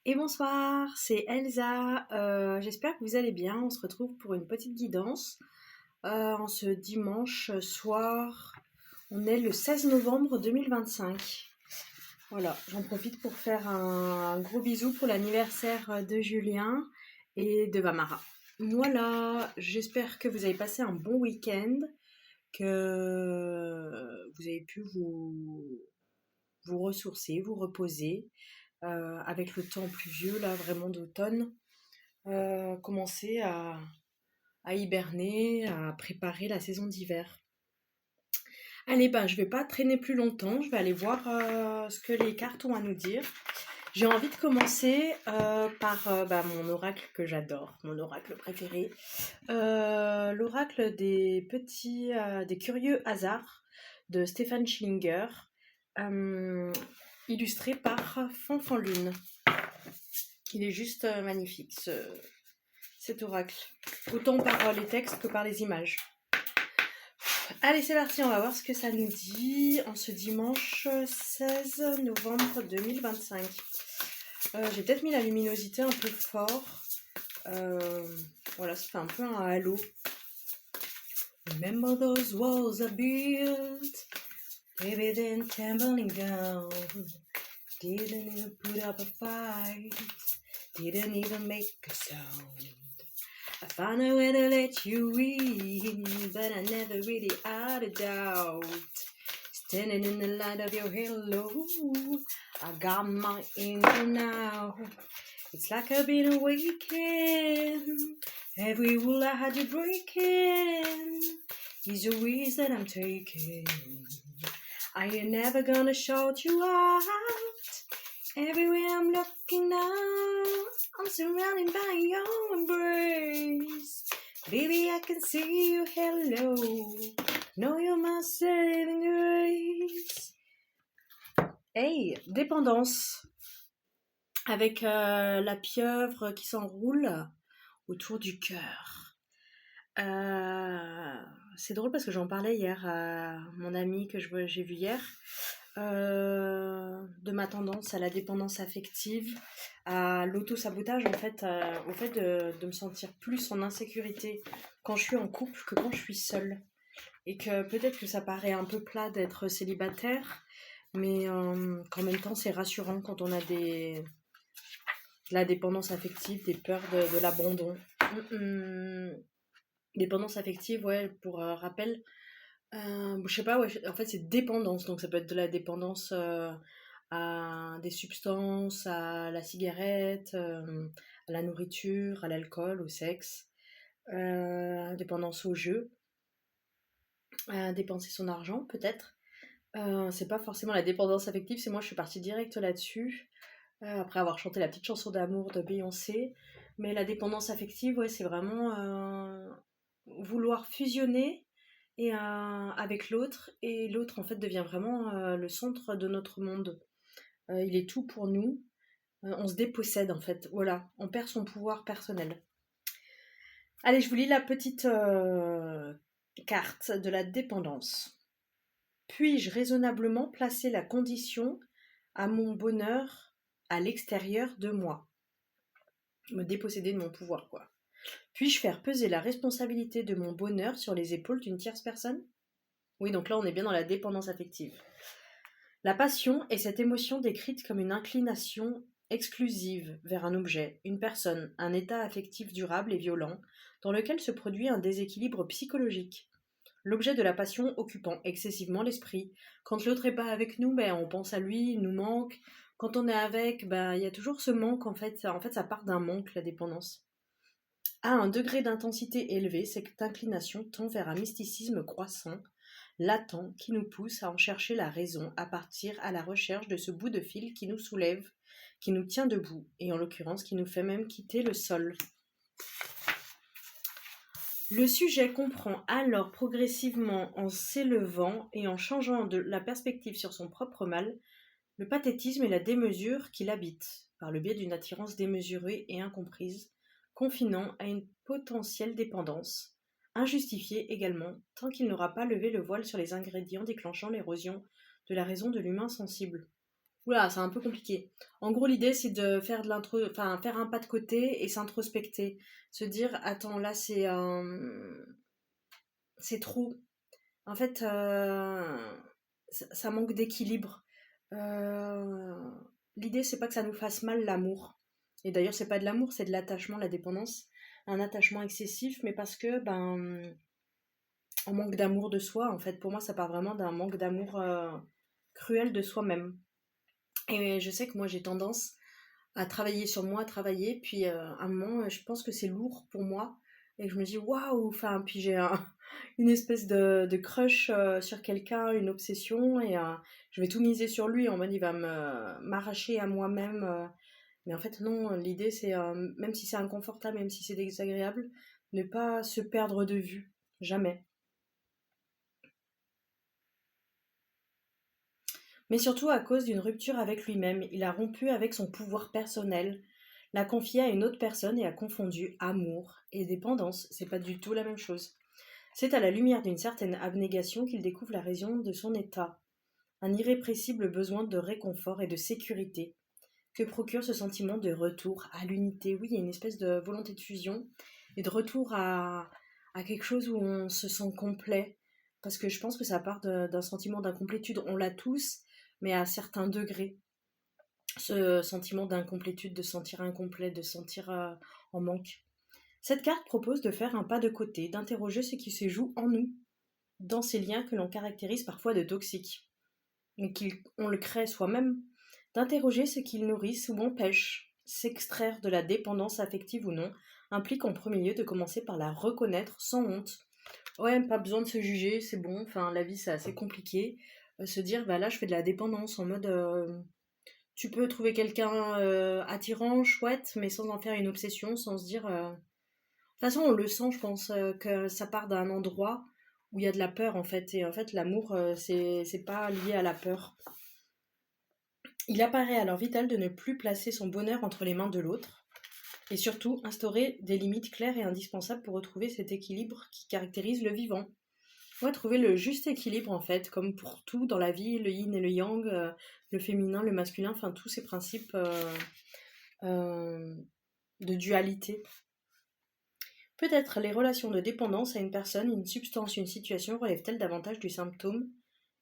Et bonsoir, c'est Elsa. J'espère que vous allez bien. On se retrouve pour une petite guidance en ce dimanche soir. On est le 16 novembre 2025. Voilà, j'en profite pour faire un gros bisou pour l'anniversaire de Julien et de Vamara. Voilà, j'espère que vous avez passé un bon week-end, que vous avez pu vous ressourcer, vous reposer avec le temps pluvieux, là, vraiment d'automne, commencer à hiberner, à préparer la saison d'hiver. Allez, ben, je vais pas traîner plus longtemps, je vais aller voir ce que les cartes ont à nous dire. J'ai envie de commencer par mon oracle que j'adore, mon oracle préféré. L'oracle des curieux hasards de Stéphane Schillinger, euh, illustré par Fanfanlune. Il est juste magnifique, cet oracle. Autant par les textes que par les images. Allez, c'est parti, on va voir ce que ça nous dit en ce dimanche 16 novembre 2025. J'ai peut-être mis la luminosité un peu fort. Voilà, ça fait un peu un halo. Remember those walls I built, baby, then tumbling down. Didn't even put up a fight, didn't even make a sound. I found a way to let you in, but I never really had a doubt. Standing in the light of your halo, I got my angel now. It's like I've been awakened. Every rule I had to breaking is a risk that I'm taking. I ain't never gonna shout you out. Everywhere I'm looking now, I'm surrounded by your embrace. Baby, I can see you, hello. Know you're my saving grace. Hey, dépendance. Avec la pieuvre qui s'enroule autour du cœur. C'est drôle parce que j'en parlais hier à mon ami que j'ai vu hier. De ma tendance à la dépendance affective, à l'auto-sabotage en fait, au fait de me sentir plus en insécurité quand je suis en couple que quand je suis seule. Et que peut-être que ça paraît un peu plat d'être célibataire, mais qu'en même temps c'est rassurant quand on a de la dépendance affective, des peurs de l'abandon. Dépendance affective, ouais, pour rappel, je sais pas, ouais, en fait c'est dépendance, donc ça peut être de la dépendance à des substances, à la cigarette, à la nourriture, à l'alcool, au sexe, dépendance au jeu, à dépenser son argent peut-être. C'est pas forcément la dépendance affective, c'est moi je suis partie direct là-dessus, après avoir chanté la petite chanson d'amour de Beyoncé. Mais la dépendance affective, ouais, c'est vraiment vouloir fusionner avec l'autre, et l'autre en fait devient vraiment le centre de notre monde. Il est tout pour nous, on se dépossède en fait, voilà, on perd son pouvoir personnel. Allez, je vous lis la petite carte de la dépendance. Puis-je raisonnablement placer la condition à mon bonheur à l'extérieur de moi? Me déposséder de mon pouvoir, quoi. Puis-je faire peser la responsabilité de mon bonheur sur les épaules d'une tierce personne? Oui, donc là, on est bien dans la dépendance affective. La passion est cette émotion décrite comme une inclination exclusive vers un objet, une personne, un état affectif durable et violent, dans lequel se produit un déséquilibre psychologique. L'objet de la passion occupant excessivement l'esprit. Quand l'autre n'est pas avec nous, on pense à lui, il nous manque. Quand on est avec, il y a toujours ce manque, en fait. En fait, ça part d'un manque, la dépendance. À un degré d'intensité élevé, cette inclination tend vers un mysticisme croissant, latent, qui nous pousse à en chercher la raison, à partir à la recherche de ce bout de fil qui nous soulève, qui nous tient debout, et en l'occurrence qui nous fait même quitter le sol. Le sujet comprend alors progressivement, en s'élevant et en changeant de la perspective sur son propre mal, le pathétisme et la démesure qui l'habitent, par le biais d'une attirance démesurée et incomprise, confinant à une potentielle dépendance, injustifiée également, tant qu'il n'aura pas levé le voile sur les ingrédients déclenchant l'érosion de la raison de l'humain sensible. Oula, c'est un peu compliqué. En gros, l'idée, c'est de faire enfin, faire un pas de côté et s'introspecter. Se dire, attends, là, c'est trop. En fait, ça manque d'équilibre. Euh, L'idée, c'est pas que ça nous fasse mal l'amour. Et d'ailleurs, c'est pas de l'amour, c'est de l'attachement, la dépendance. Un attachement excessif, mais parce que, ben, on manque d'amour de soi. En fait, pour moi, ça part vraiment d'un manque d'amour cruel de soi-même. Et je sais que moi, j'ai tendance à travailler sur moi, à travailler, puis à un moment, je pense que c'est lourd pour moi. Et je me dis, waouh, enfin, puis j'ai une espèce de crush sur quelqu'un, une obsession, et je vais tout miser sur lui, en mode il va m'arracher à moi-même. Mais en fait, non, l'idée c'est, même si c'est inconfortable, même si c'est désagréable, ne pas se perdre de vue. Jamais. Mais surtout à cause d'une rupture avec lui-même, il a rompu avec son pouvoir personnel, l'a confié à une autre personne et a confondu amour et dépendance. C'est pas du tout la même chose. C'est à la lumière d'une certaine abnégation qu'il découvre la raison de son état, un irrépressible besoin de réconfort et de sécurité que procure ce sentiment de retour à l'unité. Oui, il y a une espèce de volonté de fusion et de retour à quelque chose où on se sent complet. Parce que je pense que ça part d'un sentiment d'incomplétude. On l'a tous, mais à certains degrés. Ce sentiment d'incomplétude, de se sentir incomplet, de se sentir en manque. Cette carte propose de faire un pas de côté, d'interroger ce qui se joue en nous, dans ces liens que l'on caractérise parfois de toxiques, mais qu'on le crée soi-même, d'interroger ce qu'ils nourrissent ou empêchent. S'extraire de la dépendance affective ou non implique en premier lieu de commencer par la reconnaître sans honte. Ouais, pas besoin de se juger, c'est bon, enfin la vie c'est assez compliqué. Se dire, bah là je fais de la dépendance en mode tu peux trouver quelqu'un attirant, chouette, mais sans en faire une obsession, sans se dire. De toute façon, on le sent, je pense, que ça part d'un endroit où il y a de la peur, en fait. Et en fait, l'amour, c'est pas lié à la peur. Il apparaît alors vital de ne plus placer son bonheur entre les mains de l'autre. Et surtout, instaurer des limites claires et indispensables pour retrouver cet équilibre qui caractérise le vivant. Ouais, trouver le juste équilibre, en fait, comme pour tout dans la vie, le yin et le yang, le féminin, le masculin, enfin, tous ces principes euh, de dualité. Peut-être les relations de dépendance à une personne, une substance, une situation relèvent-elles davantage du symptôme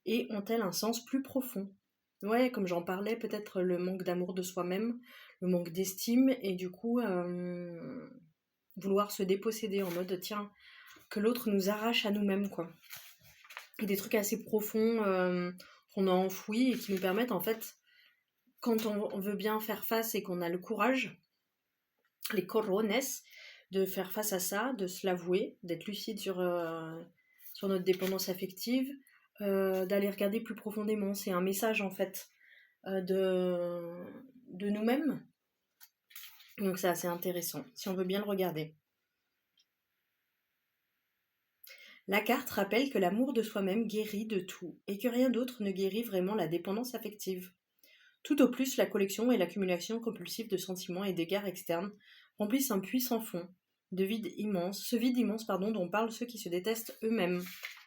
et ont-elles un sens plus profond? Ouais, comme j'en parlais, peut-être le manque d'amour de soi-même, le manque d'estime et du coup vouloir se déposséder en mode tiens, que l'autre nous arrache à nous-mêmes quoi. Et des trucs assez profonds qu'on a enfouis et qui nous permettent en fait, quand on veut bien faire face et qu'on a le courage, les corones, de faire face à ça, de se l'avouer, d'être lucide sur notre dépendance affective, d'aller regarder plus profondément. C'est un message en fait de nous-mêmes. Donc c'est assez intéressant, si on veut bien le regarder. La carte rappelle que l'amour de soi-même guérit de tout et que rien d'autre ne guérit vraiment la dépendance affective. Tout au plus, la collection et l'accumulation compulsive de sentiments et d'égards externes remplissent un puissant fond, de vide immense, ce vide immense pardon, dont parlent ceux qui se détestent eux-mêmes.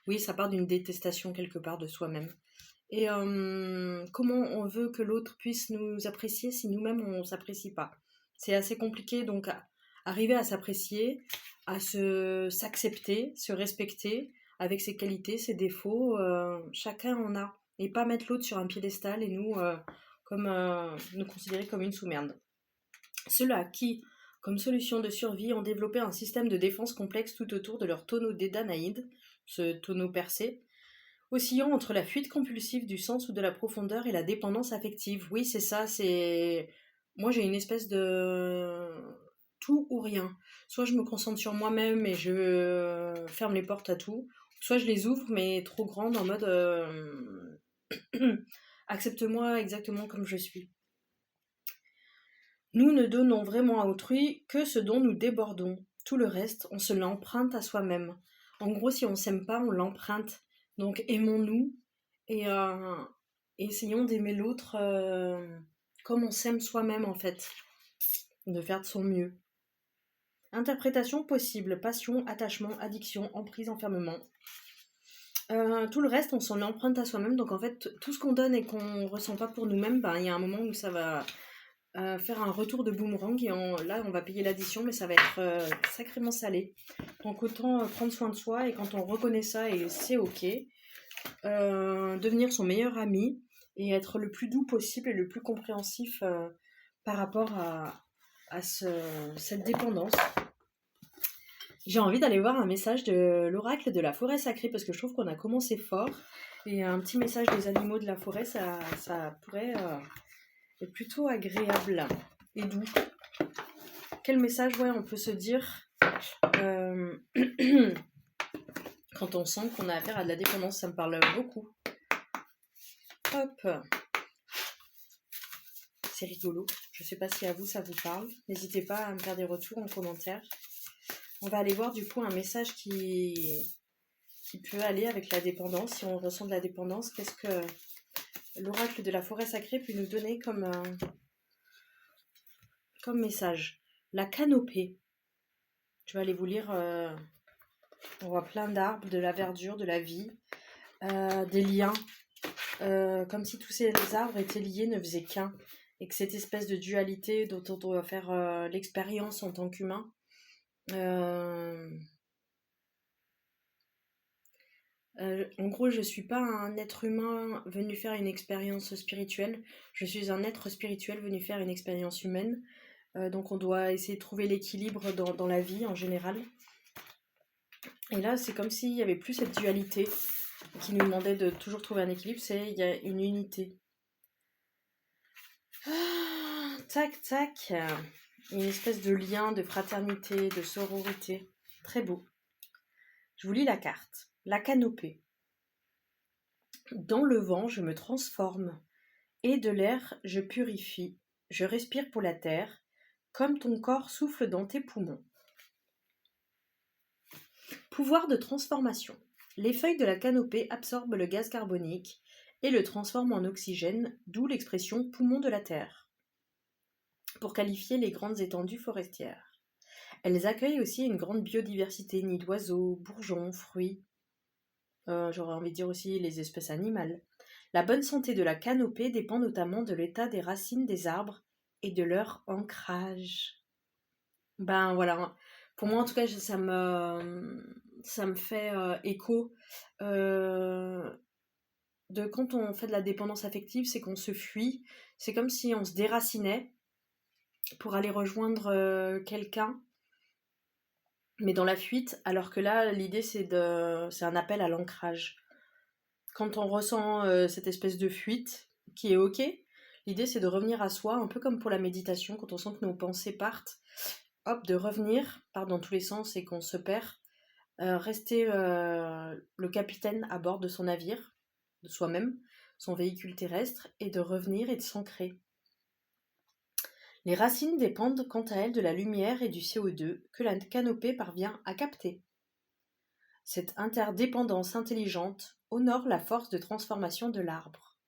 Oui, ça part d'une détestation quelque part de soi-même. Et comment on veut que l'autre puisse nous apprécier si nous-mêmes on ne s'apprécie pas? C'est assez compliqué, donc arriver à s'apprécier, à s'accepter, se respecter avec ses qualités, ses défauts, chacun en a. Et pas mettre l'autre sur un piédestal et nous considérer comme une sous-merde. Ceux-là qui, comme solution de survie, ont développé un système de défense complexe tout autour de leur tonneau d'édanaïde, ce tonneau percé, oscillant entre la fuite compulsive du sens ou de la profondeur et la dépendance affective. Oui, c'est ça, c'est... Moi, j'ai une espèce de tout ou rien. Soit je me concentre sur moi-même et je ferme les portes à tout, soit je les ouvre, mais trop grandes, en mode accepte-moi exactement comme je suis. Nous ne donnons vraiment à autrui que ce dont nous débordons. Tout le reste, on se l'emprunte à soi-même. En gros, si on s'aime pas, on l'emprunte. Donc aimons-nous et essayons d'aimer l'autre comme on s'aime soi-même en fait. De faire de son mieux. Interprétation possible, passion, attachement, addiction, emprise, enfermement. Tout le reste, on s'en emprunte à soi-même. Donc en fait, tout ce qu'on donne et qu'on ressent pas pour nous-mêmes, ben, il y a un moment où ça va faire un retour de boomerang. Et là, on va payer l'addition, mais ça va être sacrément salé. Donc autant prendre soin de soi. Et quand on reconnaît ça, et c'est ok, devenir son meilleur ami et être le plus doux possible et le plus compréhensif par rapport à cette dépendance. J'ai envie d'aller voir un message de l'oracle de la forêt sacrée parce que je trouve qu'on a commencé fort et un petit message des animaux de la forêt, ça pourrait être plutôt agréable et doux. Quel message, ouais, on peut se dire quand on sent qu'on a affaire à de la dépendance, ça me parle beaucoup. Hop, c'est rigolo. Je sais pas si à vous ça vous parle. N'hésitez pas à me faire des retours en commentaire. On va aller voir du coup un message qui peut aller avec la dépendance. Si on ressent de la dépendance, qu'est-ce que l'oracle de la forêt sacrée peut nous donner comme message? La canopée. Je vais aller vous lire. On voit plein d'arbres, de la verdure, de la vie, des liens. Comme si tous ces arbres étaient liés, ne faisaient qu'un. Et que cette espèce de dualité dont on doit faire l'expérience en tant qu'humain. En gros, je ne suis pas un être humain venu faire une expérience spirituelle. Je suis un être spirituel venu faire une expérience humaine. Donc on doit essayer de trouver l'équilibre dans la vie en général. Et là, c'est comme s'il n'y avait plus cette dualité qui nous demandait de toujours trouver un équilibre. Il y a une unité. Tac, tac. Une espèce de lien, de fraternité, de sororité. Très beau. Je vous lis la carte. La canopée. Dans le vent, je me transforme. Et de l'air, je purifie. Je respire pour la terre, comme ton corps souffle dans tes poumons. Pouvoir de transformation. Les feuilles de la canopée absorbent le gaz carbonique et le transforment en oxygène, d'où l'expression poumon de la terre, pour qualifier les grandes étendues forestières. Elles accueillent aussi une grande biodiversité, nids d'oiseaux, bourgeons, fruits. J'aurais envie de dire aussi les espèces animales. La bonne santé de la canopée dépend notamment de l'état des racines des arbres et de leur ancrage. Ben voilà, pour moi en tout cas, ça me fait écho de quand on fait de la dépendance affective, c'est qu'on se fuit, c'est comme si on se déracinait pour aller rejoindre quelqu'un, mais dans la fuite, alors que là, l'idée c'est un appel à l'ancrage. Quand on ressent cette espèce de fuite, qui est ok, l'idée c'est de revenir à soi, un peu comme pour la méditation, quand on sent que nos pensées partent, hop, de revenir, part dans tous les sens et qu'on se perd, rester le capitaine à bord de son navire, de soi-même, son véhicule terrestre, et de revenir et de s'ancrer. Les racines dépendent quant à elles de la lumière et du CO2 que la canopée parvient à capter. Cette interdépendance intelligente honore la force de transformation de l'arbre.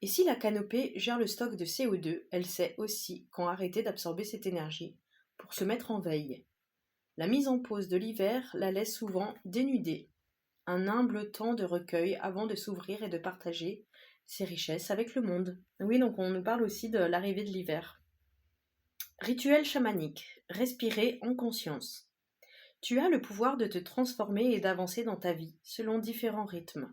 Et si la canopée gère le stock de CO2, elle sait aussi quand arrêter d'absorber cette énergie pour se mettre en veille. La mise en pause de l'hiver la laisse souvent dénudée, un humble temps de recueil avant de s'ouvrir et de partager ses richesses avec le monde. Oui, donc on nous parle aussi de l'arrivée de l'hiver. Rituel chamanique. Respirer en conscience. Tu as le pouvoir de te transformer et d'avancer dans ta vie selon différents rythmes.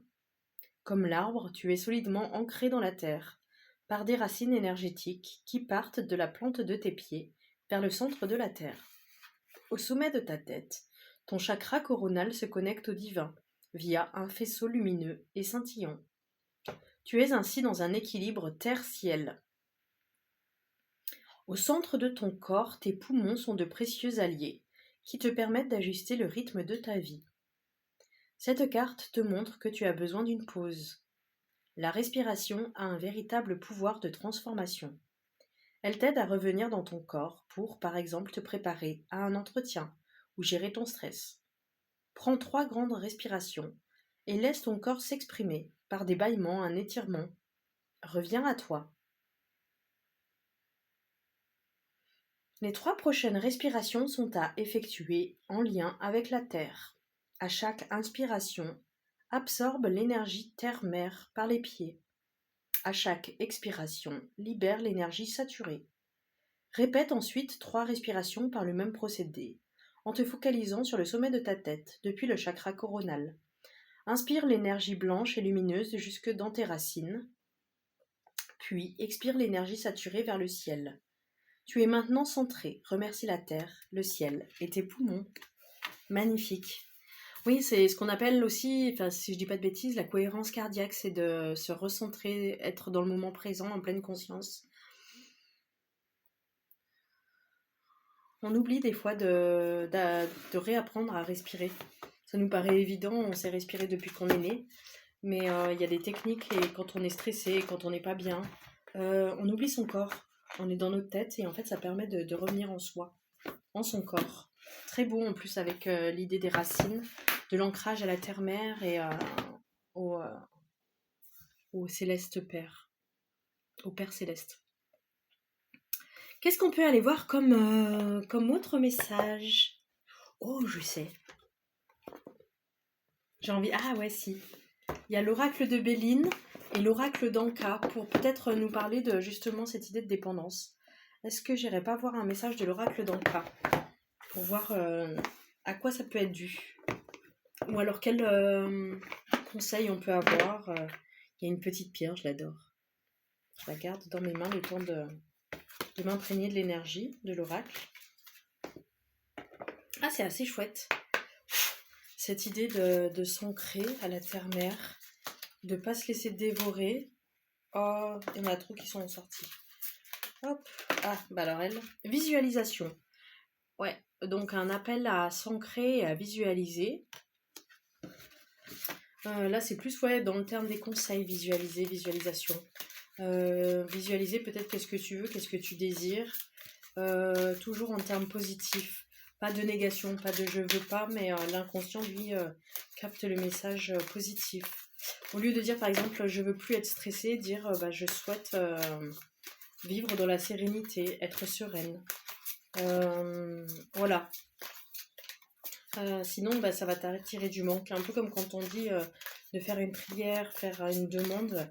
Comme l'arbre, tu es solidement ancré dans la terre, par des racines énergétiques qui partent de la plante de tes pieds vers le centre de la terre. Au sommet de ta tête, ton chakra coronal se connecte au divin via un faisceau lumineux et scintillant. Tu es ainsi dans un équilibre terre-ciel. Au centre de ton corps, tes poumons sont de précieux alliés qui te permettent d'ajuster le rythme de ta vie. Cette carte te montre que tu as besoin d'une pause. La respiration a un véritable pouvoir de transformation. Elle t'aide à revenir dans ton corps pour, par exemple, te préparer à un entretien ou gérer ton stress. Prends 3 grandes respirations et laisse ton corps s'exprimer par des bâillements, un étirement. Reviens à toi. Les 3 prochaines respirations sont à effectuer en lien avec la terre. À chaque inspiration, Absorbe l'énergie terre-mer par les pieds. À chaque expiration, libère l'énergie saturée. Répète ensuite 3 respirations par le même procédé, en te focalisant sur le sommet de ta tête, depuis le chakra coronal. Inspire l'énergie blanche et lumineuse jusque dans tes racines, puis expire l'énergie saturée vers le ciel. Tu es maintenant centré, remercie la terre, le ciel et tes poumons. Magnifique. Oui, c'est ce qu'on appelle aussi, enfin si je dis pas de bêtises, la cohérence cardiaque, c'est de se recentrer, être dans le moment présent, en pleine conscience. On oublie des fois de réapprendre à respirer. Ça nous paraît évident, on sait respirer depuis qu'on est né, mais il y a des techniques et quand on est stressé, quand on n'est pas bien, on oublie son corps. On est dans notre tête et en fait ça permet de revenir en soi, en son corps. Très beau en plus avec l'idée des racines, de l'ancrage à la terre-mère et au céleste Père, au Père céleste. Qu'est-ce qu'on peut aller voir comme autre message? Oh, je sais. J'ai envie... Ah ouais, si. Il y a l'oracle de Béline et l'oracle d'Anka pour peut-être nous parler de justement cette idée de dépendance. Est-ce que j'irai pas voir un message de l'oracle d'Anka pour voir à quoi ça peut être dû? Ou alors quel conseil on peut avoir? Il y a une petite pierre, je l'adore. Je la garde dans mes mains le temps de m'imprégner de l'énergie de l'oracle. Ah, c'est assez chouette. Cette idée de s'ancrer à la terre-mère, de ne pas se laisser dévorer. Oh, il y en a trop qui sont sortis. Hop. Ah, bah alors elle. Visualisation. Ouais, donc un appel à s'ancrer et à visualiser. Là, c'est plus dans le terme des conseils, visualiser, visualisation. Visualiser peut-être qu'est-ce que tu veux, qu'est-ce que tu désires. Toujours en termes positifs. Pas de négation, pas de je veux pas, mais l'inconscient, lui, capte le message positif. Au lieu de dire, par exemple, je veux plus être stressée, dire je souhaite vivre dans la sérénité, être sereine. Voilà. Sinon, ça va t'attirer du manque. Un peu comme quand on dit de faire une prière, faire une demande.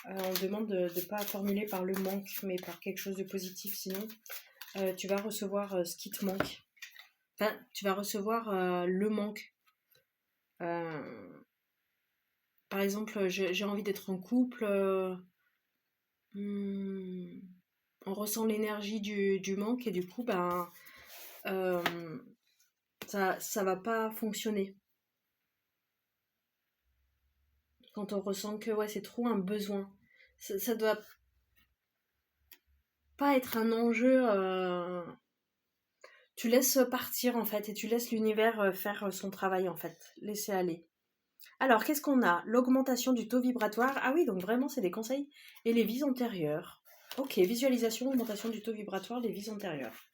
On demande de ne pas formuler par le manque, mais par quelque chose de positif. Sinon, tu vas recevoir ce qui te manque. Enfin, tu vas recevoir le manque. Par exemple, j'ai envie d'être en couple. On ressent l'énergie du manque et du coup, ça va pas fonctionner. Quand on ressent que c'est trop un besoin. Ça doit pas être un enjeu. Tu laisses partir en fait et tu laisses l'univers faire son travail en fait. Laisser aller. Alors, qu'est-ce qu'on a? L'augmentation du taux vibratoire. Ah oui, donc vraiment, c'est des conseils. Et les vies antérieures. Ok, visualisation, augmentation du taux vibratoire, les vies antérieures.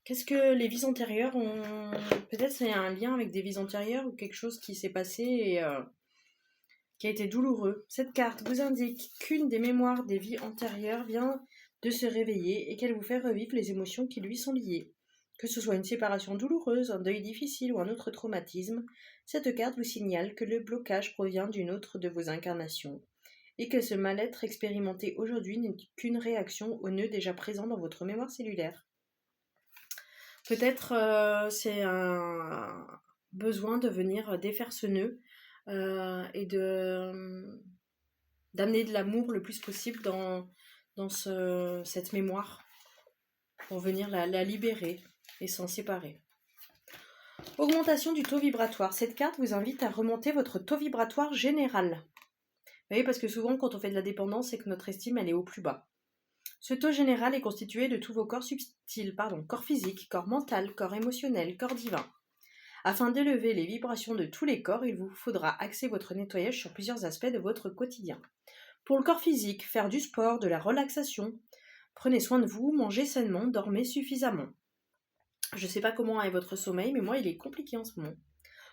Qu'est-ce que les vies antérieures ont... Peut-être c'est un lien avec des vies antérieures ou quelque chose qui s'est passé et qui a été douloureux. Cette carte vous indique qu'une des mémoires des vies antérieures vient de se réveiller et qu'elle vous fait revivre les émotions qui lui sont liées. Que ce soit une séparation douloureuse, un deuil difficile ou un autre traumatisme, cette carte vous signale que le blocage provient d'une autre de vos incarnations et que ce mal-être expérimenté aujourd'hui n'est qu'une réaction au nœud déjà présent dans votre mémoire cellulaire. Peut-être c'est un besoin de venir défaire ce nœud et d'amener de l'amour le plus possible dans cette mémoire pour venir la libérer et s'en séparer. Augmentation du taux vibratoire. Cette carte vous invite à remonter votre taux vibratoire général. Vous voyez, parce que souvent, quand on fait de la dépendance, c'est que notre estime, elle est au plus bas. Ce taux général est constitué de tous vos corps subtils, corps physique, corps mental, corps émotionnel, corps divin. Afin d'élever les vibrations de tous les corps, il vous faudra axer votre nettoyage sur plusieurs aspects de votre quotidien. Pour le corps physique, faire du sport, de la relaxation. Prenez soin de vous, mangez sainement, dormez suffisamment. Je ne sais pas comment est votre sommeil, mais moi, il est compliqué en ce moment.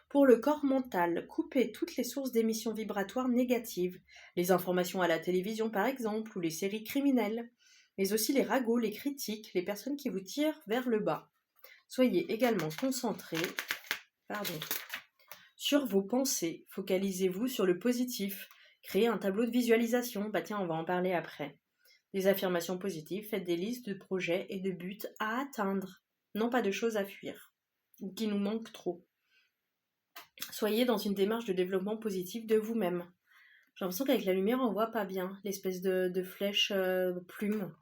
Pour le corps mental, coupez toutes les sources d'émissions vibratoires négatives, les informations à la télévision par exemple, ou les séries criminelles, mais aussi les ragots, les critiques, les personnes qui vous tirent vers le bas. Soyez également concentrés Sur vos pensées, focalisez-vous sur le positif. Créez un tableau de visualisation. Bah tiens, on va en parler après. Des affirmations positives, faites des listes de projets et de buts à atteindre, non pas de choses à fuir, ou qui nous manquent trop. Soyez dans une démarche de développement positif de vous-même. J'ai l'impression qu'avec la lumière, on voit pas bien l'espèce de flèche plume.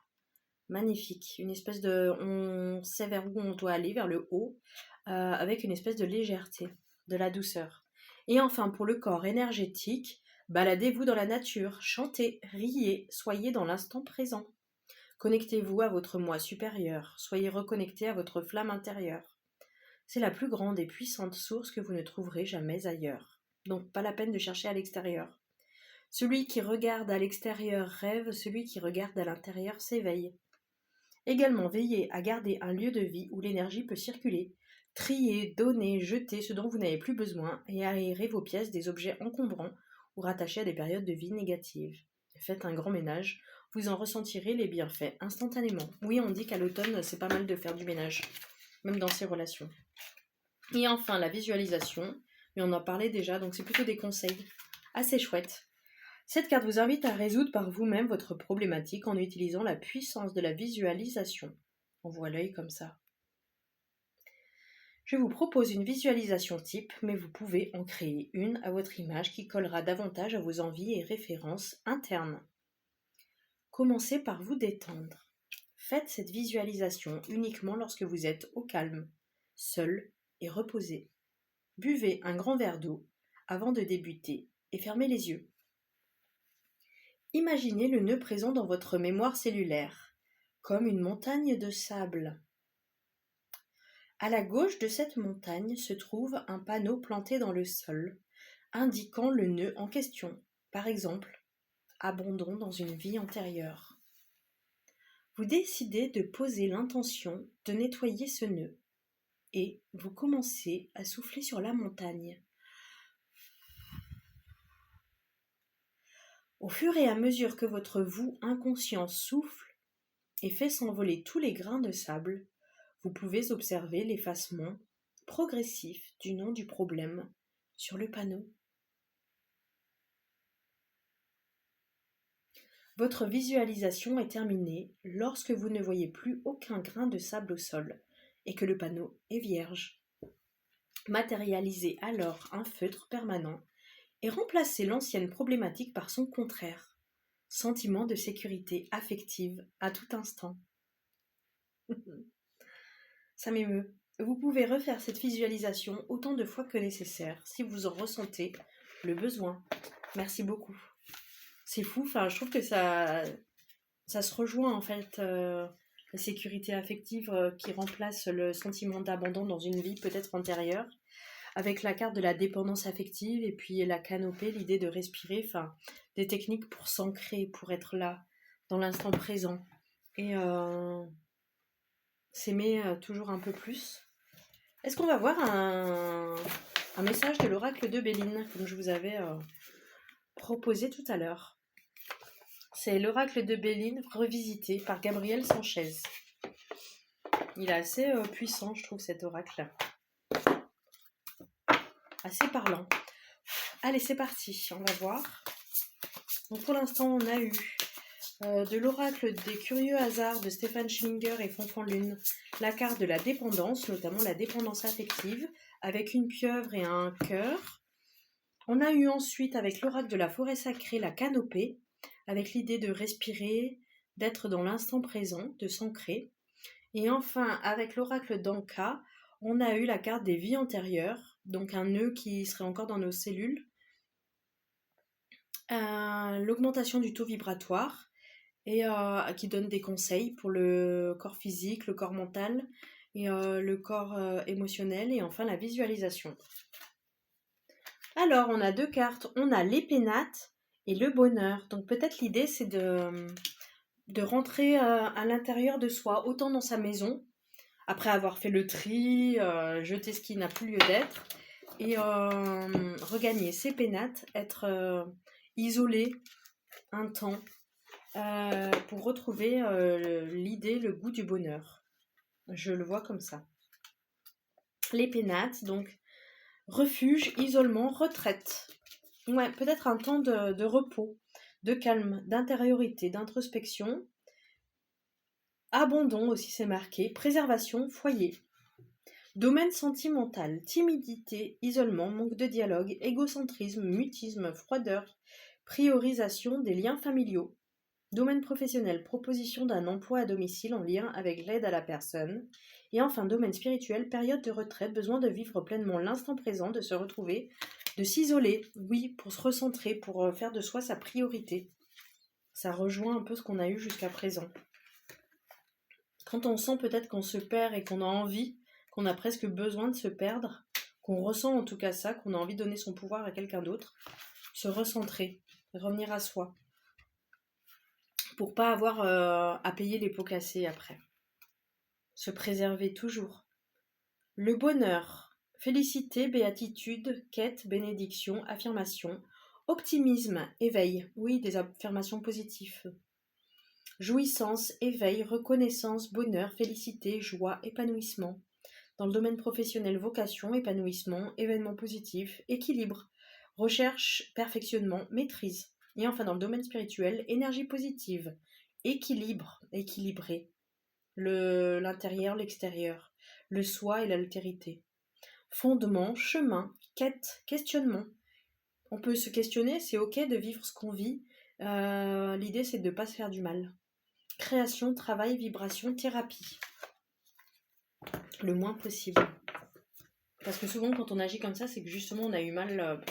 Magnifique. Une espèce de... On sait vers où on doit aller, vers le haut, avec une espèce de légèreté, de la douceur. Et enfin, pour le corps énergétique, baladez-vous dans la nature, chantez, riez, soyez dans l'instant présent. Connectez-vous à votre moi supérieur, soyez reconnecté à votre flamme intérieure. C'est la plus grande et puissante source que vous ne trouverez jamais ailleurs. Donc pas la peine de chercher à l'extérieur. Celui qui regarde à l'extérieur rêve, celui qui regarde à l'intérieur s'éveille. Également, veillez à garder un lieu de vie où l'énergie peut circuler. Triez, donnez, jetez ce dont vous n'avez plus besoin et aérez vos pièces des objets encombrants ou rattachés à des périodes de vie négatives. Faites un grand ménage, vous en ressentirez les bienfaits instantanément. Oui, on dit qu'à l'automne, c'est pas mal de faire du ménage, même dans ses relations. Et enfin, la visualisation, mais on en parlait déjà, donc c'est plutôt des conseils assez chouettes. Cette carte vous invite à résoudre par vous-même votre problématique en utilisant la puissance de la visualisation. On voit l'œil comme ça. Je vous propose une visualisation type, mais vous pouvez en créer une à votre image qui collera davantage à vos envies et références internes. Commencez par vous détendre. Faites cette visualisation uniquement lorsque vous êtes au calme, seul et reposé. Buvez un grand verre d'eau avant de débuter et fermez les yeux. Imaginez le nœud présent dans votre mémoire cellulaire, comme une montagne de sable. À la gauche de cette montagne se trouve un panneau planté dans le sol, indiquant le nœud en question, par exemple, abandon dans une vie antérieure. Vous décidez de poser l'intention de nettoyer ce nœud, et vous commencez à souffler sur la montagne. Au fur et à mesure que votre vous inconscient souffle et fait s'envoler tous les grains de sable, vous pouvez observer l'effacement progressif du nom du problème sur le panneau. Votre visualisation est terminée lorsque vous ne voyez plus aucun grain de sable au sol et que le panneau est vierge. Matérialisez alors un feutre permanent et remplacez l'ancienne problématique par son contraire. Sentiment de sécurité affective à tout instant. Ça m'émeut. Vous pouvez refaire cette visualisation autant de fois que nécessaire si vous en ressentez le besoin. Merci beaucoup. C'est fou, enfin, je trouve que ça se rejoint en fait, la sécurité affective qui remplace le sentiment d'abandon dans une vie peut-être antérieure, avec la carte de la dépendance affective et puis la canopée, l'idée de respirer, enfin, des techniques pour s'ancrer, pour être là, dans l'instant présent. Et s'aimer toujours un peu plus. Est-ce qu'on va voir un message de l'oracle de Béline, comme je vous avais proposé tout à l'heure? C'est l'oracle de Béline revisité par Gabriel Sanchez. Il est assez puissant, je trouve, cet oracle. Assez parlant. Allez, c'est parti, on va voir. Donc pour l'instant, on a eu de l'oracle des curieux hasards de Stéphane Schillinger et Fonfon Lune, la carte de la dépendance, notamment la dépendance affective, avec une pieuvre et un cœur. On a eu ensuite avec l'oracle de la forêt sacrée, la canopée, avec l'idée de respirer, d'être dans l'instant présent, de s'ancrer. Et enfin, avec l'oracle d'Anka, on a eu la carte des vies antérieures, donc un nœud qui serait encore dans nos cellules, l'augmentation du taux vibratoire, et qui donne des conseils pour le corps physique, le corps mental et le corps émotionnel, et enfin la visualisation. Alors, on a deux cartes, on a l'épénate et le bonheur. Donc peut-être l'idée c'est de rentrer à l'intérieur de soi, autant dans sa maison, après avoir fait le tri, jeter ce qui n'a plus lieu d'être, et regagner ses pénates, être isolé un temps, pour retrouver l'idée, le goût du bonheur. Je le vois comme ça. Les pénates, donc, Refuge, isolement, retraite. Ouais, peut-être un temps de repos, de calme, d'intériorité, d'introspection. Abandon aussi, c'est marqué. Préservation, foyer. Domaine sentimental, timidité, isolement, manque de dialogue, égocentrisme, mutisme, froideur, priorisation des liens familiaux. Domaine professionnel, proposition d'un emploi à domicile en lien avec l'aide à la personne. Et enfin, domaine spirituel, période de retraite, besoin de vivre pleinement l'instant présent, de se retrouver, de s'isoler, oui, pour se recentrer, pour faire de soi sa priorité. Ça rejoint un peu ce qu'on a eu jusqu'à présent. Quand on sent peut-être qu'on se perd et qu'on a envie, qu'on a presque besoin de se perdre, qu'on ressent en tout cas ça, qu'on a envie de donner son pouvoir à quelqu'un d'autre, se recentrer, revenir à soi, pour pas avoir à payer les pots cassés après. Se préserver toujours. Le bonheur, félicité, béatitude, quête, bénédiction, affirmation, optimisme, éveil, oui, des affirmations positives. Jouissance, éveil, reconnaissance, bonheur, félicité, joie, épanouissement. Dans le domaine professionnel, vocation, épanouissement, événement positif, équilibre, recherche, perfectionnement, maîtrise. Et enfin dans le domaine spirituel, énergie positive, équilibre, équilibré, l'intérieur, l'extérieur, le soi et l'altérité. Fondement, chemin, quête, questionnement. On peut se questionner, c'est ok de vivre ce qu'on vit. L'idée c'est de ne pas se faire du mal. Création, travail, vibration, thérapie. Le moins possible. Parce que souvent quand on agit comme ça, c'est que justement on a eu mal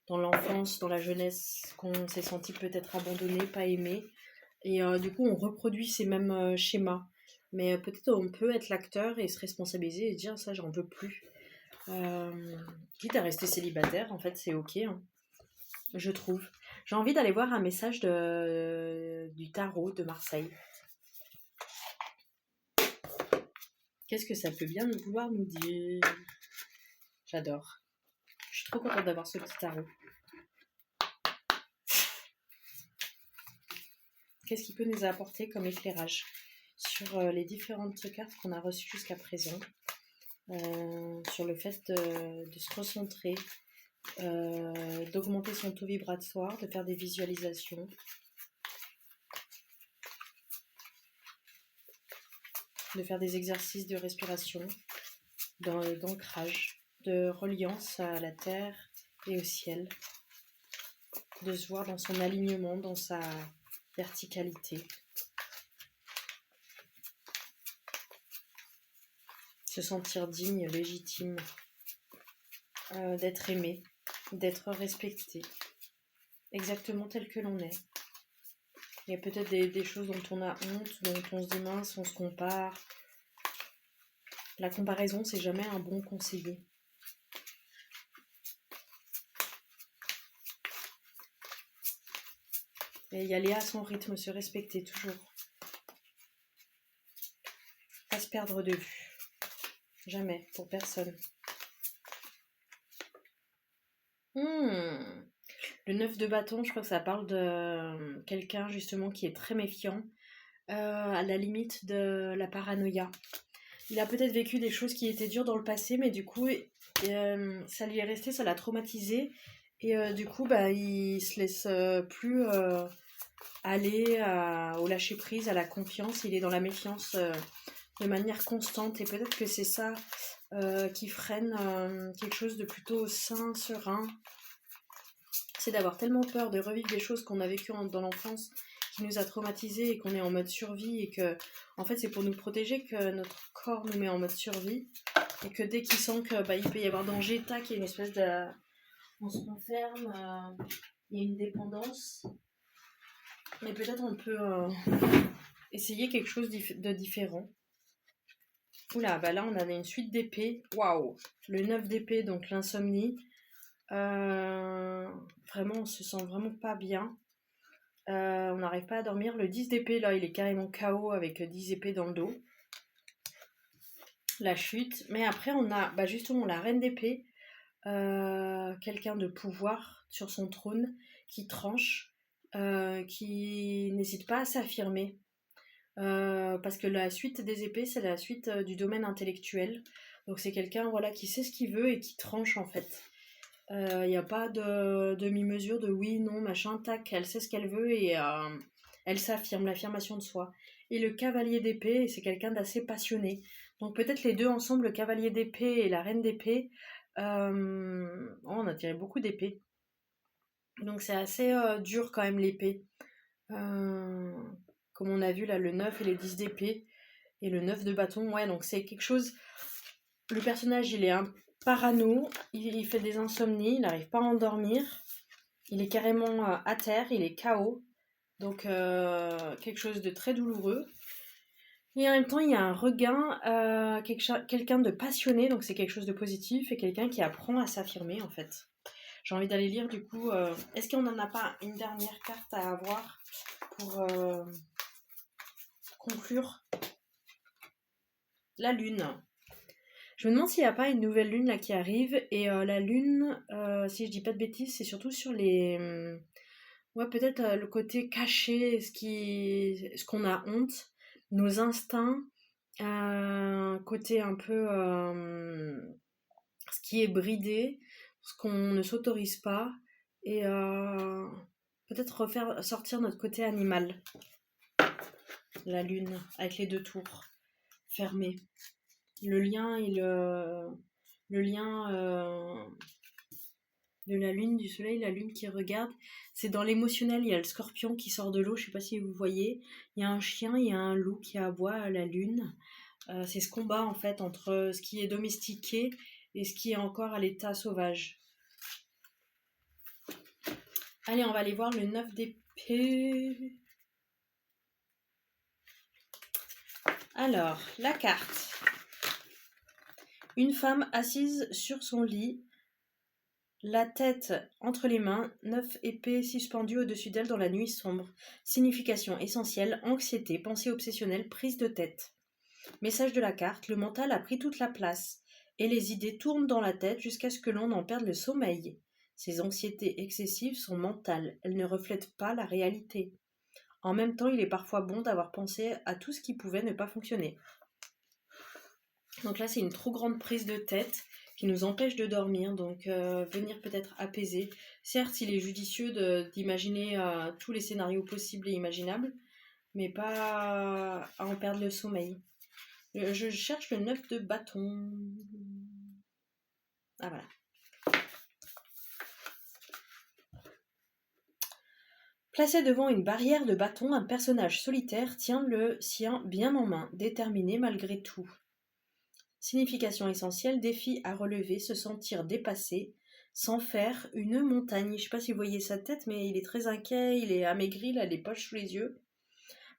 dans l'enfance, dans la jeunesse, qu'on s'est senti peut-être abandonné, pas aimé. Et du coup on reproduit ces mêmes schémas. Mais peut-être on peut être l'acteur et se responsabiliser et se dire ça j'en veux plus. Quitte à rester célibataire, en fait c'est ok, hein, je trouve. J'ai envie d'aller voir un message du tarot de Marseille. Qu'est-ce que ça peut bien vouloir nous dire? J'adore. Je suis trop contente d'avoir ce petit tarot. Qu'est-ce qu'il peut nous apporter comme éclairage sur les différentes cartes qu'on a reçues jusqu'à présent, sur le fait de se recentrer, d'augmenter son taux vibratoire, de faire des visualisations, de faire des exercices de respiration, d'ancrage, de reliance à la terre et au ciel, de se voir dans son alignement, dans sa verticalité, se sentir digne, légitime, d'être aimé, d'être respecté, exactement tel que l'on est. Il y a peut-être des choses dont on a honte, dont on se dit mince, on se compare. La comparaison, c'est jamais un bon conseiller. Et y aller à son rythme, se respecter toujours. Pas se perdre de vue. Jamais, pour personne. Le 9 de bâton, je crois que ça parle de quelqu'un justement qui est très méfiant, à la limite de la paranoïa. Il a peut-être vécu des choses qui étaient dures dans le passé, mais du coup, ça lui est resté, ça l'a traumatisé. Et du coup, il se laisse plus aller au lâcher prise, à la confiance. Il est dans la méfiance de manière constante. Et peut-être que c'est ça qui freine quelque chose de plutôt sain, serein. C'est d'avoir tellement peur de revivre des choses qu'on a vécues dans l'enfance, qui nous a traumatisés et qu'on est en mode survie et que en fait c'est pour nous protéger que notre corps nous met en mode survie et que dès qu'il sent que il peut y avoir danger, tac, il y a une espèce de... on se renferme, il y a une dépendance. Mais peut-être on peut essayer quelque chose de différent. Oula, là on a une suite d'épées. Waouh! Le 9 d'épées, donc l'insomnie. Vraiment, on se sent vraiment pas bien. On n'arrive pas à dormir. Le 10 d'épée, là, il est carrément KO avec 10 épées dans le dos. La chute. Mais après, on a justement la reine d'épée. Quelqu'un de pouvoir sur son trône qui tranche, qui n'hésite pas à s'affirmer. Parce que la suite des épées, c'est la suite du domaine intellectuel. Donc c'est quelqu'un voilà, qui sait ce qu'il veut et qui tranche en fait. Il n'y a pas de demi-mesure de oui, non, machin, tac, elle sait ce qu'elle veut et elle s'affirme, l'affirmation de soi. Et le cavalier d'épée, c'est quelqu'un d'assez passionné. Donc peut-être les deux ensemble, le cavalier d'épée et la reine d'épée, on a tiré beaucoup d'épées. Donc c'est assez dur quand même l'épée. Comme on a vu là, le 9 et les 10 d'épée et le 9 de bâton, ouais, donc c'est quelque chose. Le personnage, il est un parano, il fait des insomnies, il n'arrive pas à endormir, il est carrément à terre, il est KO, donc quelque chose de très douloureux. Et en même temps, il y a un regain, quelqu'un de passionné, donc c'est quelque chose de positif, et quelqu'un qui apprend à s'affirmer en fait. J'ai envie d'aller lire du coup, est-ce qu'on n'en a pas une dernière carte à avoir pour conclure? La lune. Je me demande s'il n'y a pas une nouvelle lune là qui arrive. Et la lune, si je dis pas de bêtises, c'est surtout sur les... ouais, peut-être le côté caché, ce qu'on a honte, nos instincts, côté un peu... ce qui est bridé, ce qu'on ne s'autorise pas. Et peut-être refaire sortir notre côté animal. La lune, avec les deux tours fermées. Le lien de la lune, du soleil, la lune qui regarde, c'est dans l'émotionnel. Il y a le scorpion qui sort de l'eau, je sais pas si vous voyez. Il y a un chien, il y a un loup qui aboie à la lune. C'est ce combat en fait entre ce qui est domestiqué et ce qui est encore à l'état sauvage. Allez, on va aller voir le 9 d'épée. Alors, la carte. Une femme assise sur son lit, la tête entre les mains, 9 épées suspendues au-dessus d'elle dans la nuit sombre. Signification essentielle, anxiété, pensée obsessionnelle, prise de tête. Message de la carte, le mental a pris toute la place, et les idées tournent dans la tête jusqu'à ce que l'on en perde le sommeil. Ces anxiétés excessives sont mentales, elles ne reflètent pas la réalité. En même temps, il est parfois bon d'avoir pensé à tout ce qui pouvait ne pas fonctionner. Donc là, c'est une trop grande prise de tête qui nous empêche de dormir, donc venir peut-être apaiser. Certes, il est judicieux d'imaginer tous les scénarios possibles et imaginables, mais pas à en perdre le sommeil. Je cherche le 9 de bâton. Ah voilà. Placé devant une barrière de bâton, un personnage solitaire tient le sien bien en main, déterminé malgré tout. Signification essentielle, défi à relever, se sentir dépassé, sans faire une montagne. Je ne sais pas si vous voyez sa tête, mais il est très inquiet, il est amaigri, il a les poches sous les yeux.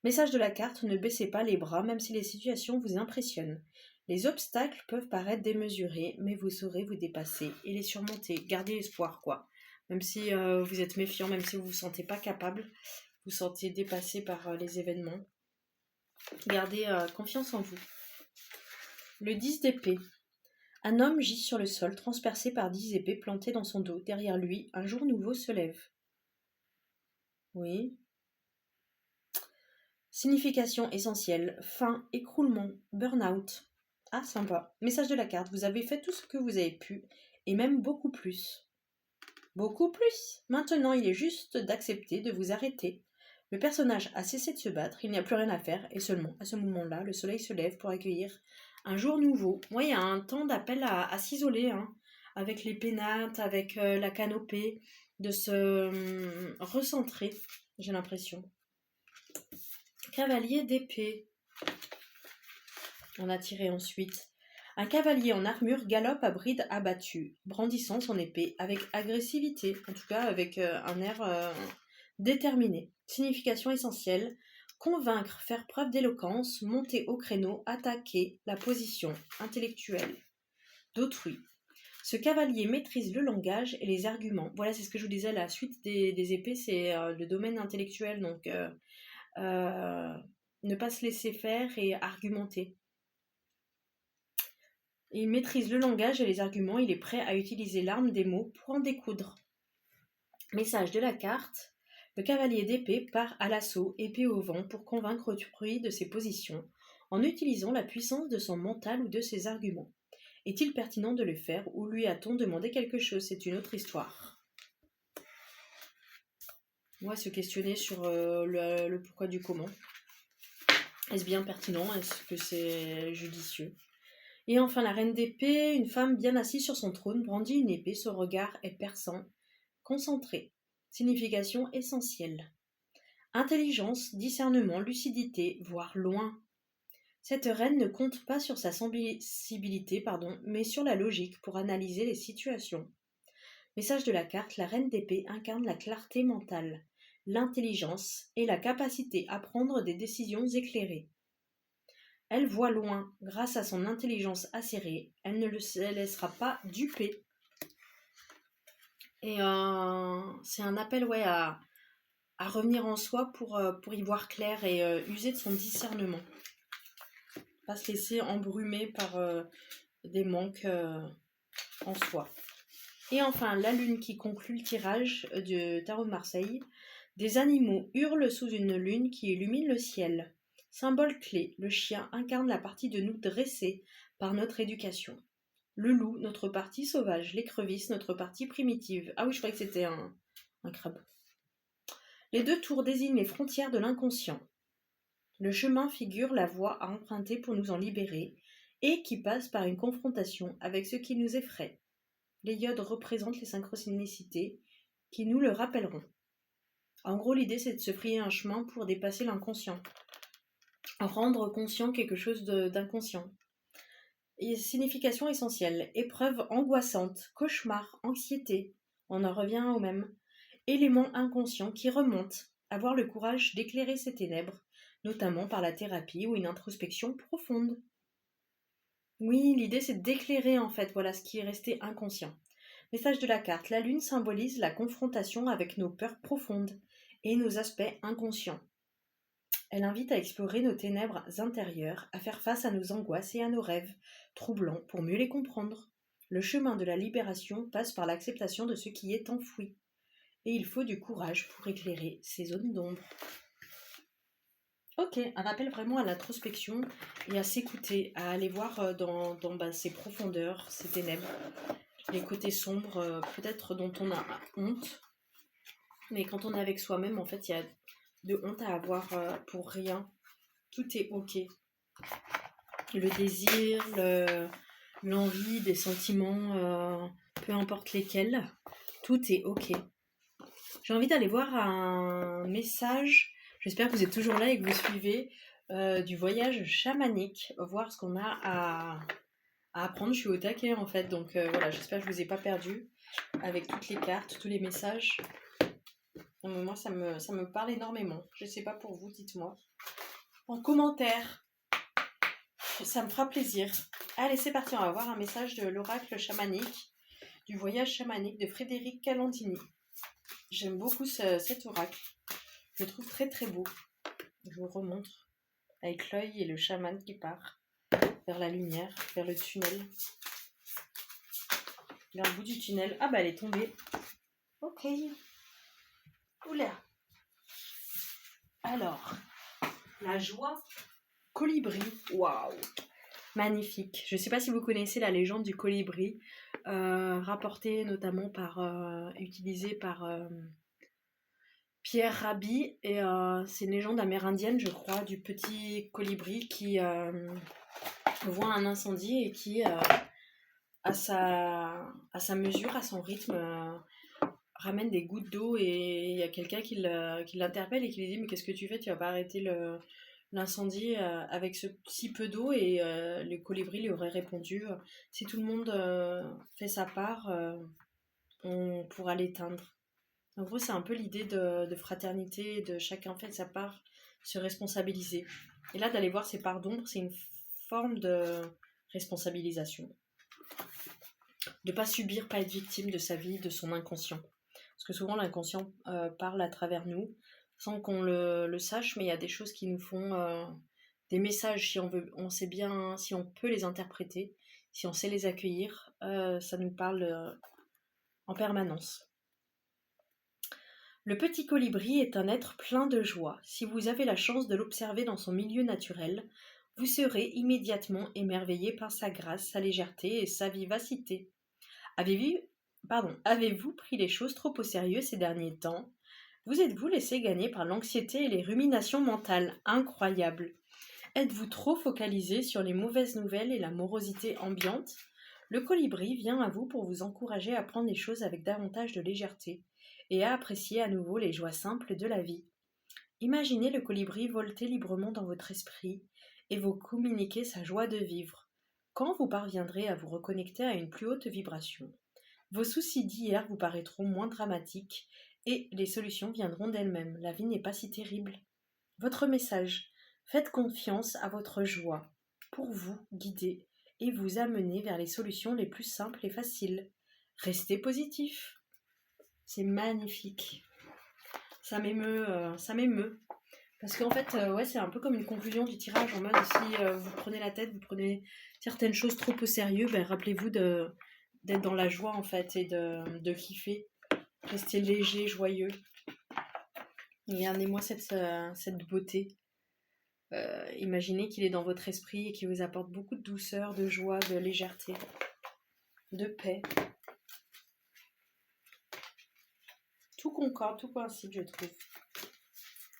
Message de la carte, ne baissez pas les bras, même si les situations vous impressionnent. Les obstacles peuvent paraître démesurés, mais vous saurez vous dépasser et les surmonter. Gardez espoir, quoi. Même si vous êtes méfiant, même si vous ne vous sentez pas capable, vous vous sentez dépassé par les événements. Gardez confiance en vous. Le 10 d'épée. Un homme gît sur le sol, transpercé par 10 épées plantées dans son dos. Derrière lui, un jour nouveau se lève. Oui. Signification essentielle. Faim, écroulement, burn-out. Ah, sympa. Message de la carte. Vous avez fait tout ce que vous avez pu, et même beaucoup plus. Beaucoup plus. Maintenant, il est juste d'accepter de vous arrêter. Le personnage a cessé de se battre, il n'y a plus rien à faire, et seulement, à ce moment-là, le soleil se lève pour accueillir un jour nouveau. Moi, il y a un temps d'appel à s'isoler, hein, avec les pénates, avec la canopée, de se recentrer, j'ai l'impression. Cavalier d'épée. On a tiré ensuite. Un cavalier en armure galope à bride abattue, brandissant son épée avec agressivité, en tout cas avec un air déterminé. Signification essentielle, convaincre, faire preuve d'éloquence, monter au créneau, attaquer la position intellectuelle d'autrui. Ce cavalier maîtrise le langage et les arguments. Voilà, c'est ce que je vous disais, la suite des épées, c'est le domaine intellectuel, donc ne pas se laisser faire et argumenter. Il maîtrise le langage et les arguments, il est prêt à utiliser l'arme des mots pour en découdre. Message de la carte, le cavalier d'épée part à l'assaut, épée au vent, pour convaincre autrui de ses positions, en utilisant la puissance de son mental ou de ses arguments. Est-il pertinent de le faire ou lui a-t-on demandé quelque chose? C'est une autre histoire. On va se questionner sur le pourquoi du comment. Est-ce bien pertinent? Est-ce que c'est judicieux? Et enfin, la reine d'épée, une femme bien assise sur son trône, brandit une épée, son regard est perçant, concentré. Signification essentielle. Intelligence, discernement, lucidité, voire loin. Cette reine ne compte pas sur sa sensibilité, mais sur la logique pour analyser les situations. Message de la carte, la reine d'épée incarne la clarté mentale, l'intelligence et la capacité à prendre des décisions éclairées. Elle voit loin, grâce à son intelligence acérée, elle ne se laissera pas duper. Et c'est un appel à revenir en soi pour y voir clair et user de son discernement. Pas se laisser embrumer par des manques en soi. Et enfin, la lune qui conclut le tirage du tarot de Marseille. Des animaux hurlent sous une lune qui illumine le ciel. Symbole clé, le chien incarne la partie de nous dressée par notre éducation. Le loup, notre partie sauvage. L'écrevisse, notre partie primitive. Ah oui, je croyais que c'était un crabe. Les 2 tours désignent les frontières de l'inconscient. Le chemin figure la voie à emprunter pour nous en libérer et qui passe par une confrontation avec ce qui nous effraie. Les iodes représentent les synchronicités qui nous le rappelleront. En gros, l'idée, c'est de se frayer un chemin pour dépasser l'inconscient. Rendre conscient quelque chose d'inconscient. Et signification essentielle. Épreuve angoissante, cauchemar, anxiété. On en revient au même. Élément inconscient qui remonte. Avoir le courage d'éclairer ces ténèbres, notamment par la thérapie ou une introspection profonde. Oui, l'idée c'est d'éclairer en fait, voilà ce qui est resté inconscient. Message de la carte, la lune symbolise la confrontation avec nos peurs profondes et nos aspects inconscients. Elle invite à explorer nos ténèbres intérieures, à faire face à nos angoisses et à nos rêves troublants pour mieux les comprendre. Le chemin de la libération passe par l'acceptation de ce qui est enfoui. Et il faut du courage pour éclairer ces zones d'ombre. Ok, un appel vraiment à l'introspection et à s'écouter, à aller voir dans ces profondeurs, ces ténèbres, les côtés sombres, peut-être dont on a honte. Mais quand on est avec soi-même, en fait, il y a de honte à avoir pour rien. Tout est ok. Le désir, l'envie, des sentiments, peu importe lesquels, tout est ok. J'ai envie d'aller voir un message, j'espère que vous êtes toujours là et que vous suivez, du voyage chamanique, voir ce qu'on a à apprendre. Je suis au taquet en fait, donc voilà, j'espère que je vous ai pas perdu avec toutes les cartes, tous les messages. Moi, ça me parle énormément. Je sais pas pour vous, dites-moi en commentaire. Ça me fera plaisir. Allez, c'est parti, on va voir un message de l'oracle chamanique, du voyage chamanique de Frédéric Calandini. J'aime beaucoup cet oracle. Je le trouve très très beau. Je vous remontre avec l'œil et le chaman qui part vers la lumière, vers le tunnel. Vers le bout du tunnel. Ah bah elle est tombée. Ok. Oula. Alors, la joie colibri. Waouh. Magnifique. Je ne sais pas si vous connaissez la légende du colibri, rapportée notamment utilisée par Pierre Rabhi, et c'est une légende amérindienne, je crois, du petit colibri qui voit un incendie et qui, à sa mesure, à son rythme, ramène des gouttes d'eau, et il y a quelqu'un qui l'interpelle et qui lui dit « Mais qu'est-ce que tu fais? Tu vas pas arrêter l'incendie avec ce si peu d'eau ?» Et le colibri lui aurait répondu « Si tout le monde fait sa part, on pourra l'éteindre. » En gros, c'est un peu l'idée de fraternité, de chacun fait sa part, se responsabiliser. Et là, d'aller voir ses parts d'ombre, c'est une forme de responsabilisation. De ne pas subir, pas être victime de sa vie, de son inconscient. Parce que souvent, l'inconscient parle à travers nous, sans qu'on le sache, mais il y a des choses qui nous font des messages, on sait bien, si on peut les interpréter, si on sait les accueillir, ça nous parle en permanence. Le petit colibri est un être plein de joie. Si vous avez la chance de l'observer dans son milieu naturel, Vous serez immédiatement émerveillé par sa grâce, sa légèreté et sa vivacité. Avez-vous pris les choses trop au sérieux ces derniers temps? Vous êtes-vous laissé gagner par l'anxiété et les ruminations mentales? Incroyable! Êtes-vous trop focalisé sur les mauvaises nouvelles et la morosité ambiante? Le colibri vient à vous pour vous encourager à prendre les choses avec davantage de légèreté et à apprécier à nouveau les joies simples de la vie. Imaginez le colibri volter librement dans votre esprit et vous communiquer sa joie de vivre. Quand vous parviendrez à vous reconnecter à une plus haute vibration, vos soucis d'hier vous paraîtront moins dramatiques et les solutions viendront d'elles-mêmes. La vie n'est pas si terrible. Votre message: faites confiance à votre joie pour vous guider et vous amener vers les solutions les plus simples et faciles. Restez positif. C'est magnifique. Ça m'émeut, ça m'émeut. Parce qu'en fait, ouais, c'est un peu comme une conclusion du tirage, en mode si vous prenez la tête, vous prenez certaines choses trop au sérieux, ben, rappelez-vous d'être dans la joie en fait et de kiffer. Restez léger, joyeux. Regardez-moi cette beauté. Imaginez qu'il est dans votre esprit et qu'il vous apporte beaucoup de douceur, de joie, de légèreté, de paix. Tout concorde, tout coïncide, je trouve.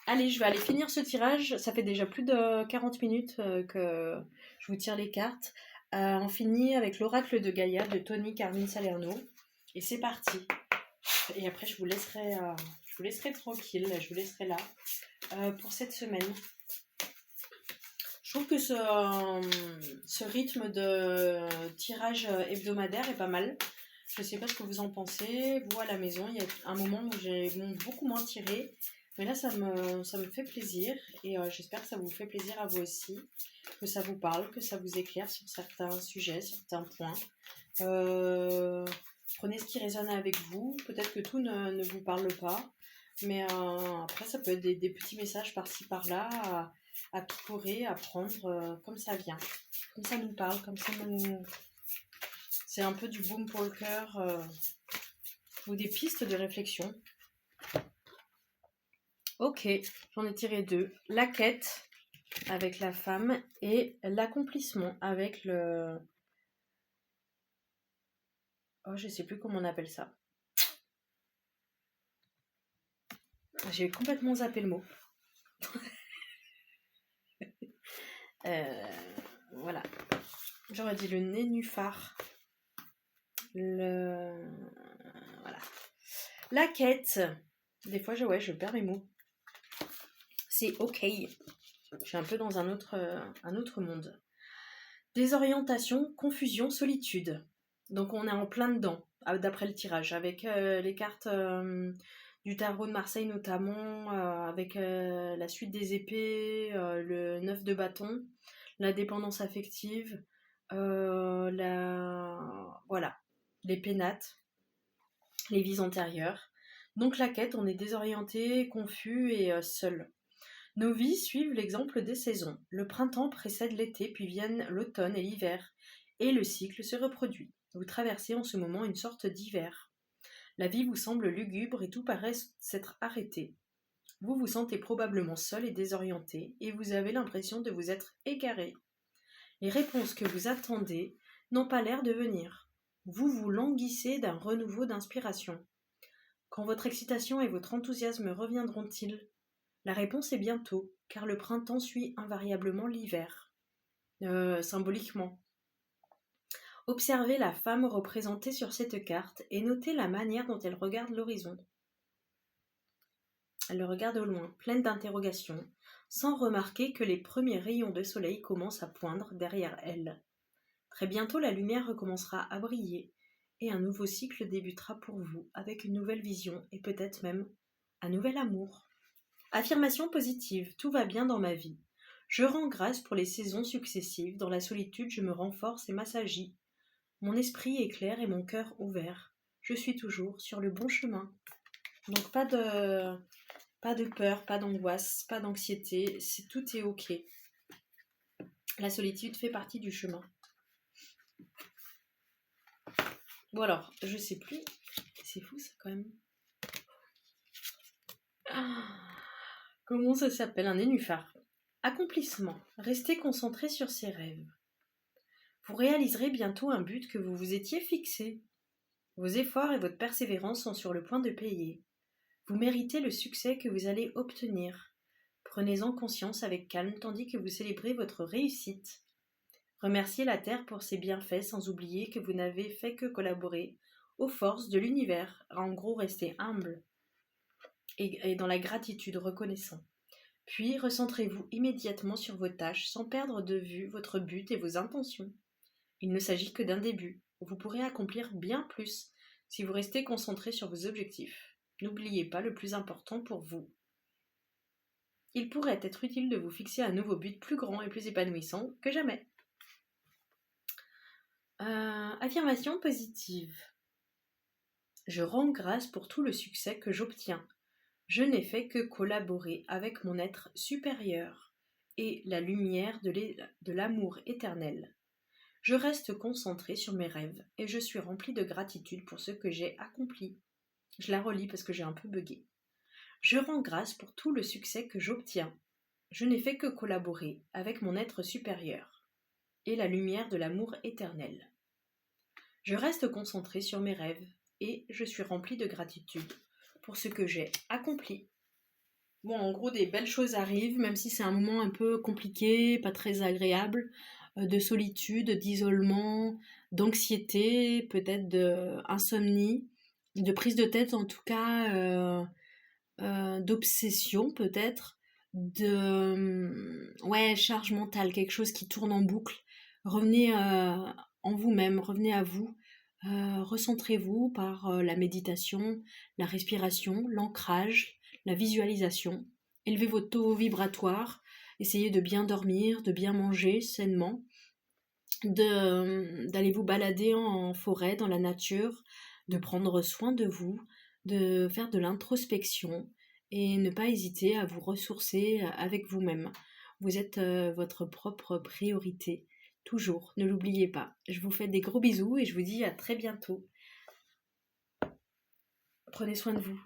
Allez, je vais aller finir ce tirage. Ça fait déjà plus de 40 minutes que je vous tire les cartes. On finit avec l'oracle de Gaïa de Tony Carmine Salerno. Et c'est parti. Et après, je vous laisserai tranquille. Je vous laisserai là pour cette semaine. Je trouve que ce rythme de tirage hebdomadaire est pas mal. Je ne sais pas ce que vous en pensez. Vous, à la maison, il y a un moment où j'ai beaucoup moins tiré. Mais là, ça me fait plaisir. Et j'espère que ça vous fait plaisir à vous aussi. Que ça vous parle, que ça vous éclaire sur certains sujets, certains points. Prenez ce qui résonne avec vous. Peut-être que tout ne vous parle pas. Mais après, ça peut être des petits messages par-ci, par-là à picorer, à prendre comme ça vient. Comme ça nous parle, comme ça nous... C'est un peu du baume pour le cœur ou des pistes de réflexion. Ok, j'en ai tiré 2. La quête avec la femme et l'accomplissement avec le... Oh, je sais plus comment on appelle ça. J'ai complètement zappé le mot. Voilà. J'aurais dit le nénuphar. Voilà. La quête. Des fois, je perds mes mots. C'est ok. Je suis un peu dans un autre monde. Désorientation, confusion, solitude. Donc on est en plein dedans, d'après le tirage, avec les cartes du tarot de Marseille notamment, avec la suite des épées, le 9 de bâton, la dépendance affective, voilà, les pénates, les vies antérieures. Donc la quête, on est désorienté, confus et seul. Nos vies suivent l'exemple des saisons. Le printemps précède l'été, puis viennent l'automne et l'hiver, et le cycle se reproduit. Vous traversez en ce moment une sorte d'hiver. La vie vous semble lugubre et tout paraît s'être arrêté. Vous vous sentez probablement seul et désorienté, et vous avez l'impression de vous être égaré. Les réponses que vous attendez n'ont pas l'air de venir. Vous vous languissez d'un renouveau d'inspiration. Quand votre excitation et votre enthousiasme reviendront-ils ? La réponse est bientôt, car le printemps suit invariablement l'hiver. Symboliquement. Observez la femme représentée sur cette carte et notez la manière dont elle regarde l'horizon. Elle le regarde au loin, pleine d'interrogations, sans remarquer que les premiers rayons de soleil commencent à poindre derrière elle. Très bientôt, la lumière recommencera à briller et un nouveau cycle débutera pour vous, avec une nouvelle vision et peut-être même un nouvel amour. Affirmation positive, tout va bien dans ma vie. Je rends grâce pour les saisons successives, dans la solitude je me renforce et m'assagis. Mon esprit est clair et mon cœur ouvert. Je suis toujours sur le bon chemin. Donc pas de peur, pas d'angoisse, pas d'anxiété, tout est ok. La solitude fait partie du chemin. Bon alors, je sais plus, c'est fou ça quand même. Comment ça s'appelle? Un nénuphar. Accomplissement. Restez concentré sur ses rêves. Vous réaliserez bientôt un but que vous vous étiez fixé. Vos efforts et votre persévérance sont sur le point de payer. Vous méritez le succès que vous allez obtenir. Prenez-en conscience avec calme tandis que vous célébrez votre réussite. Remerciez la Terre pour ses bienfaits sans oublier que vous n'avez fait que collaborer aux forces de l'univers. En gros, restez humble et dans la gratitude reconnaissant. Puis recentrez-vous immédiatement sur vos tâches sans perdre de vue votre but et vos intentions. Il ne s'agit que d'un début. Vous pourrez accomplir bien plus si vous restez concentré sur vos objectifs. N'oubliez pas le plus important pour vous. Il pourrait être utile de vous fixer un nouveau but plus grand et plus épanouissant que jamais. Affirmation positive. Je rends grâce pour tout le succès que j'obtiens. Je n'ai fait que collaborer avec mon être supérieur et la lumière de l'amour éternel. Je reste concentré sur mes rêves et je suis rempli de gratitude pour ce que j'ai accompli. Je la relis parce que j'ai un peu bugué. Je rends grâce pour tout le succès que j'obtiens. Je n'ai fait que collaborer avec mon être supérieur et la lumière de l'amour éternel. Je reste concentré sur mes rêves et je suis rempli de gratitude pour ce que j'ai accompli. Bon, en gros, des belles choses arrivent, même si c'est un moment un peu compliqué, pas très agréable, de solitude, d'isolement, d'anxiété, peut-être d'insomnie, de prise de tête en tout cas, d'obsession peut-être, charge mentale, quelque chose qui tourne en boucle. Revenez en vous-même, revenez à vous, recentrez-vous par la méditation, la respiration, l'ancrage, la visualisation. Élevez votre taux vibratoire, essayez de bien dormir, de bien manger sainement, d'aller vous balader en forêt, dans la nature, de prendre soin de vous, de faire de l'introspection et ne pas hésiter à vous ressourcer avec vous-même. Vous êtes votre propre priorité, toujours, ne l'oubliez pas. Je vous fais des gros bisous et je vous dis à très bientôt. Prenez soin de vous.